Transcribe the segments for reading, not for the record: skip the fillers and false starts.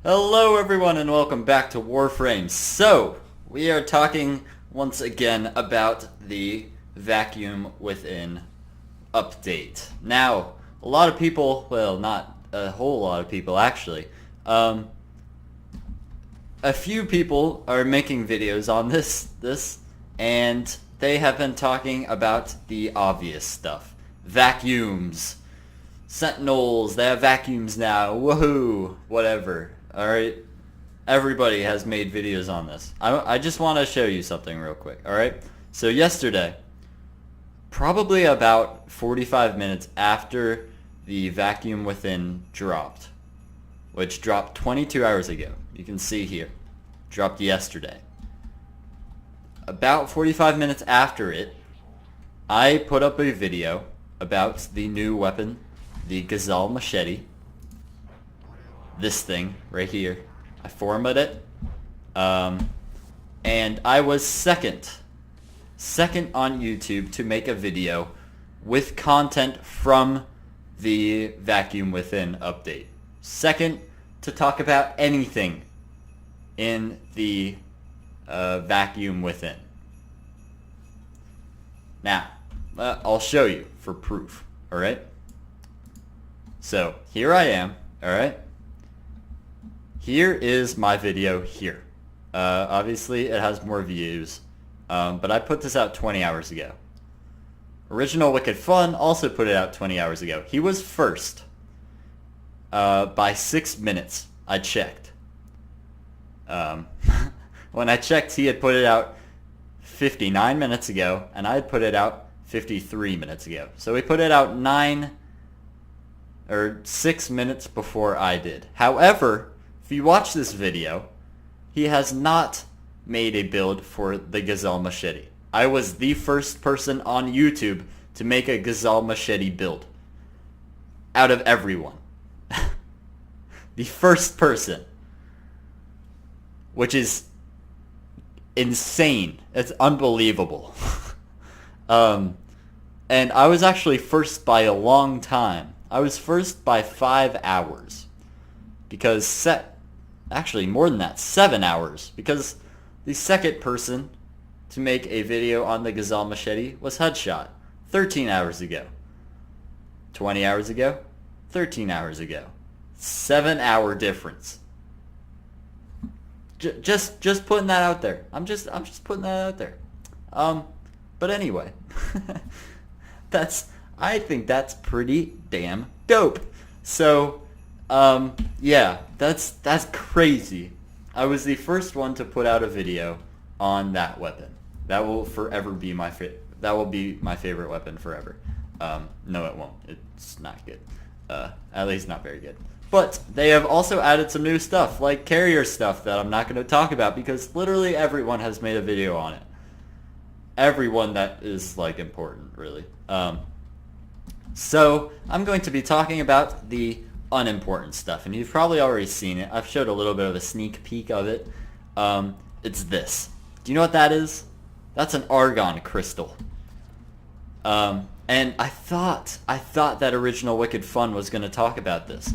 Hello everyone and welcome back to Warframe. So, we are talking once again about the Vacuum Within update. Now, a lot of people, well, not a whole lot of people actually, a few people are making videos on this, and they have been talking about the obvious stuff. Vacuums. Sentinels, they have vacuums now, woohoo, whatever. Alright, everybody has made videos on this. I just want to show you something real quick, alright? So yesterday, probably about 45 minutes after the Vacuum Within dropped, which dropped 22 hours ago, you can see here, dropped yesterday. About 45 minutes after it, I put up a video about the new weapon, the Gazelle Machete. This thing right here. I formatted it. And I was second on YouTube to make a video with content from the Vacuum Within update. Second to talk about anything in the Vacuum Within. Now, I'll show you for proof, alright? So, here I am, alright? Here is my video here. Obviously, it has more views, but I put this out 20 hours ago. Original Wicked Fun also put it out 20 hours ago. He was first by 6 minutes. I checked. When I checked, he had put it out 59 minutes ago, and I had put it out 53 minutes ago. So we put it out 6 minutes before I did. However, if you watch this video, he has not made a build for the Gazelle Machete. I was the first person on YouTube to make a Gazelle Machete build. Out of everyone. The first person. Which is insane. It's unbelievable. And I was actually first by a long time. I was first by 5 hours. Because actually more than that, 7 hours. Because the second person to make a video on the Gazelle Machete was Headshot 13 hours ago. 20 hours ago, 13 hours ago. 7 hour difference. Just putting that out there. I'm just putting that out there. But anyway, I think that's pretty damn dope. So, yeah, that's crazy. I was the first one to put out a video on that weapon. That will forever be my favorite weapon forever. No, it won't. It's not good. At least not very good. But they have also added some new stuff, like carrier stuff that I'm not going to talk about because literally everyone has made a video on it. Everyone that is like important, really. So I'm going to be talking about the unimportant stuff, and you've probably already seen it. I've showed a little bit of a sneak peek of it. It's this. Do you know what that is? That's an argon crystal. And I thought that Original Wicked Fun was going to talk about this.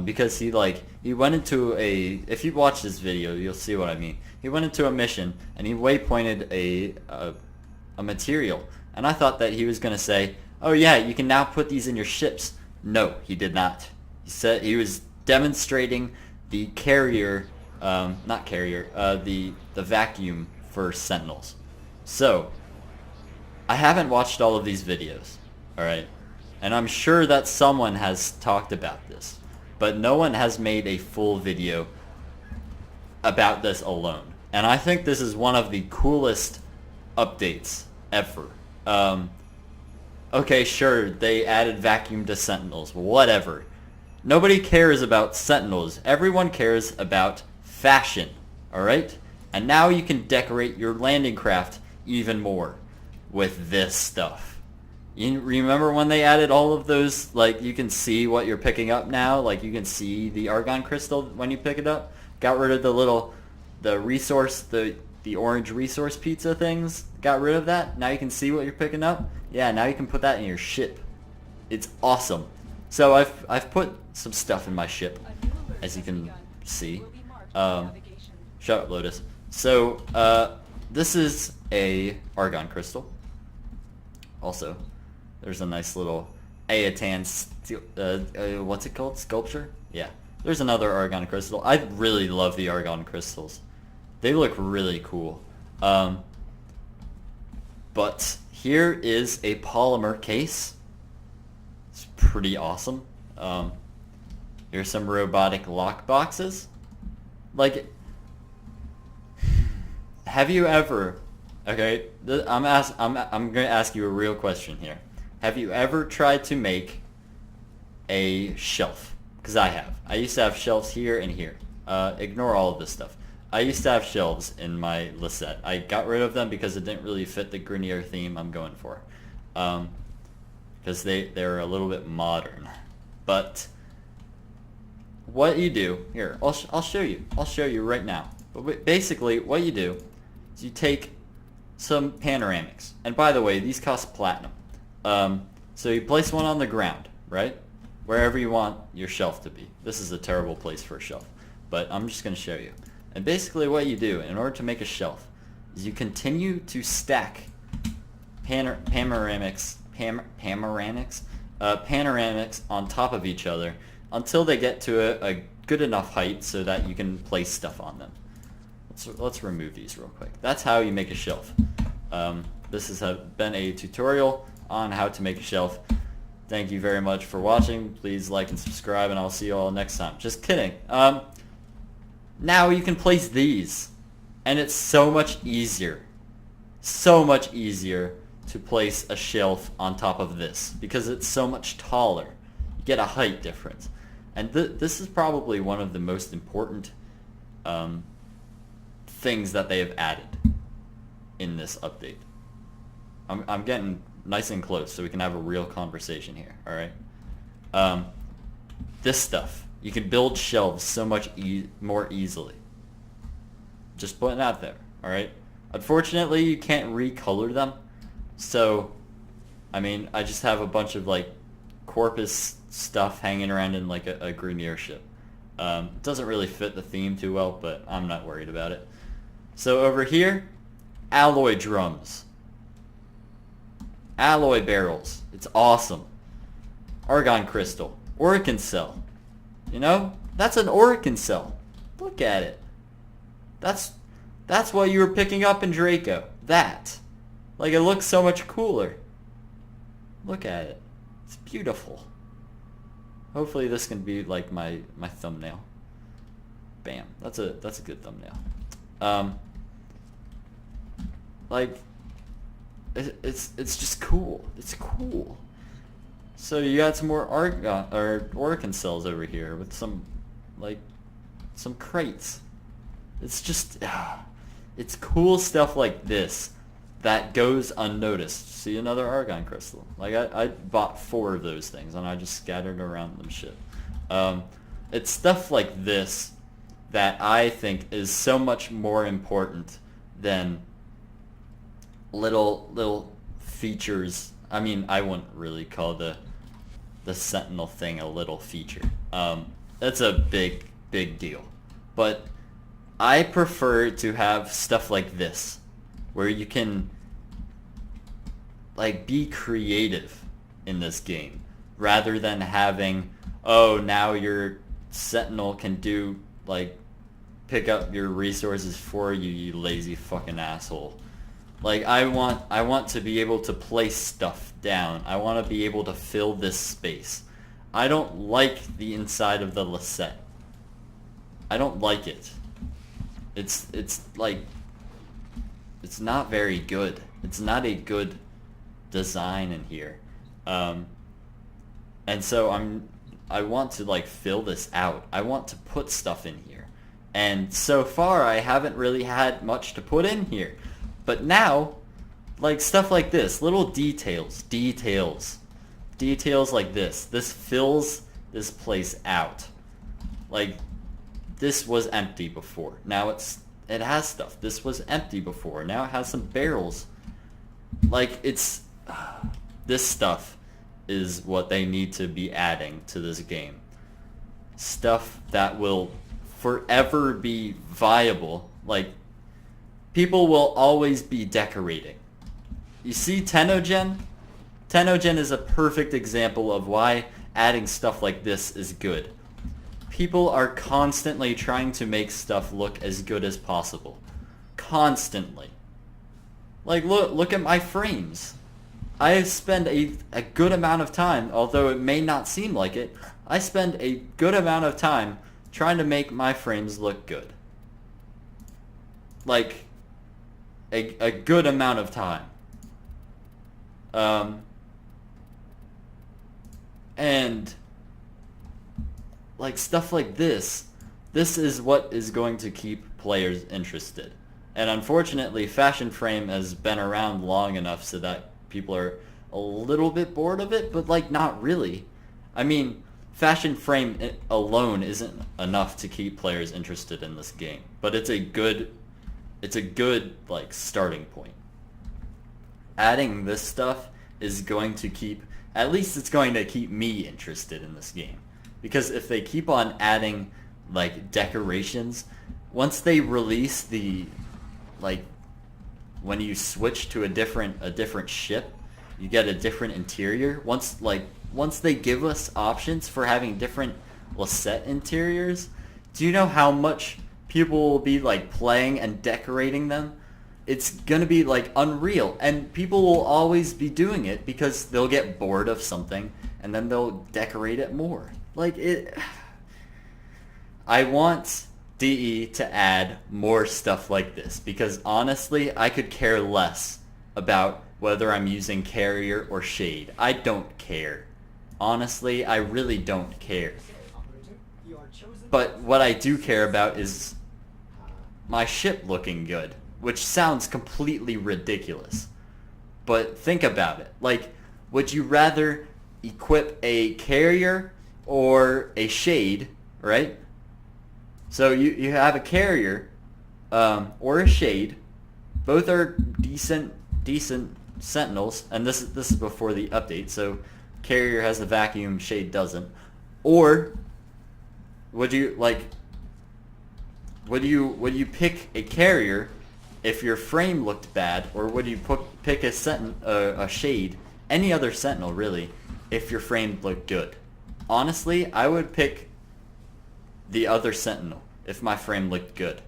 Because he went into if you watch this video, you'll see what I mean. He went into a mission and he waypointed a material, and I thought that he was going to say, oh yeah, you can now put these in your ships. No, he did not. He said he was demonstrating the carrier, not carrier, the vacuum for Sentinels. So, I haven't watched all of these videos, alright? And I'm sure that someone has talked about this, but no one has made a full video about this alone. And I think this is one of the coolest updates ever. Okay, sure, they added vacuum to Sentinels, whatever. Nobody cares about Sentinels. Everyone cares about fashion, alright? And now you can decorate your landing craft even more with this stuff. You remember when they added all of those, like, you can see what you're picking up now? Like, you can see the argon crystal when you pick it up? Got rid of the orange resource pizza things. Got rid of that. Now you can see what you're picking up. Yeah, now you can put that in your ship. It's awesome. So I've put some stuff in my ship, as you can see. Shut up, Lotus. So, this is a argon crystal. Also, there's a nice little Aetan, what's it called? Sculpture? Yeah. There's another argon crystal. I really love the argon crystals. They look really cool. But here is a polymer case. It's pretty awesome. Here's some robotic lock boxes. Like, have you ever? Okay, I'm gonna ask you a real question here. Have you ever tried to make a shelf? Because I have. I used to have shelves here and here. Ignore all of this stuff. I used to have shelves in my Lisette. I got rid of them because it didn't really fit the Grenier theme I'm going for. Because they're a little bit modern. But what you do here, I'll show you. I'll show you right now. But basically, what you do is you take some panoramics, and by the way, these cost platinum. So you place one on the ground, right? Wherever you want your shelf to be. This is a terrible place for a shelf, but I'm just going to show you. And basically, what you do in order to make a shelf is you continue to stack panoramics on top of each other until they get to a good enough height so that you can place stuff on them. Let's remove these real quick. That's how you make a shelf. This has been a tutorial on how to make a shelf. Thank you very much for watching. Please like and subscribe, and I'll see you all next time. Just kidding. Now you can place these, and it's so much easier to place a shelf on top of this because it's so much taller. You get a height difference. And this is probably one of the most important things that they have added in this update. I'm getting nice and close so we can have a real conversation here, alright? This stuff, you can build shelves so much more easily. Just putting it out there, alright? Unfortunately, you can't recolor them, so, I mean, I just have a bunch of, like, Corpus stuff hanging around in, like, a Grenier ship. It doesn't really fit the theme too well, but I'm not worried about it. So over here, alloy drums. Alloy barrels. It's awesome. Argon crystal. Oricon cell. You know? That's an Oricon cell. Look at it. That's what you were picking up in Draco. That. Like, it looks so much cooler. Look at it. It's beautiful. Hopefully this can be like my thumbnail. Bam. That's a good thumbnail. Like, it's just cool. It's cool. So you got some more Oricon cells over here with some crates. It's just, it's cool stuff like this that goes unnoticed. See, another argon crystal. Like, I bought 4 of those things and I just scattered around them shit. It's stuff like this that I think is so much more important than little features. I mean, I wouldn't really call the Sentinel thing a little feature. That's a big deal. But I prefer to have stuff like this, where you can, like, be creative in this game, rather than having, oh, now your Sentinel can do, like, pick up your resources for you, you lazy fucking asshole. Like, I want to be able to place stuff down. I want to be able to fill this space. I don't like the inside of the Lisette. I don't like it. It's like, it's not very good. It's not a good design in here. And so I want to, like, fill this out. I want to put stuff in here. And so far I haven't really had much to put in here. But now, like, stuff like this, little details like this fills this place out. Like, this was empty before. Now it has stuff. This was empty before. Now it has some barrels. Like, this stuff is what they need to be adding to this game. Stuff that will forever be viable. Like, people will always be decorating. You see Tenogen? Tenogen is a perfect example of why adding stuff like this is good. People are constantly trying to make stuff look as good as possible. Constantly. Like, look at my frames. I spend a good amount of time, although it may not seem like it, I spend a good amount of time trying to make my frames look good. Like, a good amount of time. And like stuff like this is what is going to keep players interested. And unfortunately, Fashion Frame has been around long enough so that people are a little bit bored of it, but like not really. I mean, Fashion Frame alone isn't enough to keep players interested in this game, but it's a good like starting point. Adding this stuff is going to keep, at least it's going to keep me interested in this game. Because if they keep on adding like decorations, once they release the, like, when you switch to a different ship, you get a different interior. Once they give us options for having different set interiors, do you know how much people will be like playing and decorating them? It's gonna be like unreal, and people will always be doing it because they'll get bored of something and then they'll decorate it more. Like, I want DE to add more stuff like this, because honestly, I could care less about whether I'm using carrier or shade. I don't care. Honestly, I really don't care. But what I do care about is my ship looking good, which sounds completely ridiculous. But think about it. Like, would you rather equip a carrier or a shade, right? So you have a carrier or a shade. Both are decent sentinels, and this is before the update. So carrier has the vacuum, shade doesn't. Or would you pick a carrier if your frame looked bad, or would you pick a shade, any other sentinel really, if your frame looked good? Honestly, I would pick the other sentinel if my frame looked good,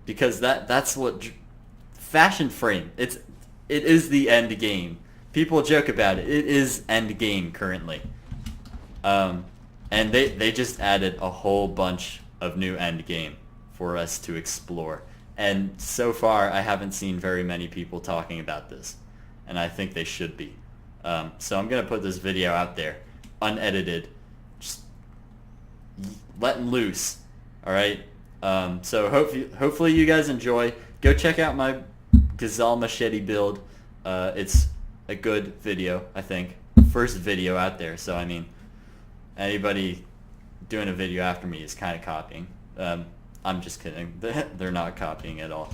because that's what Fashion Frame. It is the end game. People joke about it. It is end game currently, and they just added a whole bunch of new end game for us to explore. And so far, I haven't seen very many people talking about this, and I think they should be. So I'm gonna put this video out there, unedited, just letting loose. All right. So hopefully you guys enjoy. Go check out my Gazelle machete build. It's a good video, I think. First video out there. So I mean, anybody doing a video after me is kind of copying. I'm just kidding. They're not copying at all.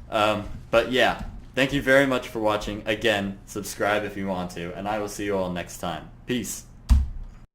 But yeah, thank you very much for watching. Again, subscribe if you want to, and I will see you all next time. Peace.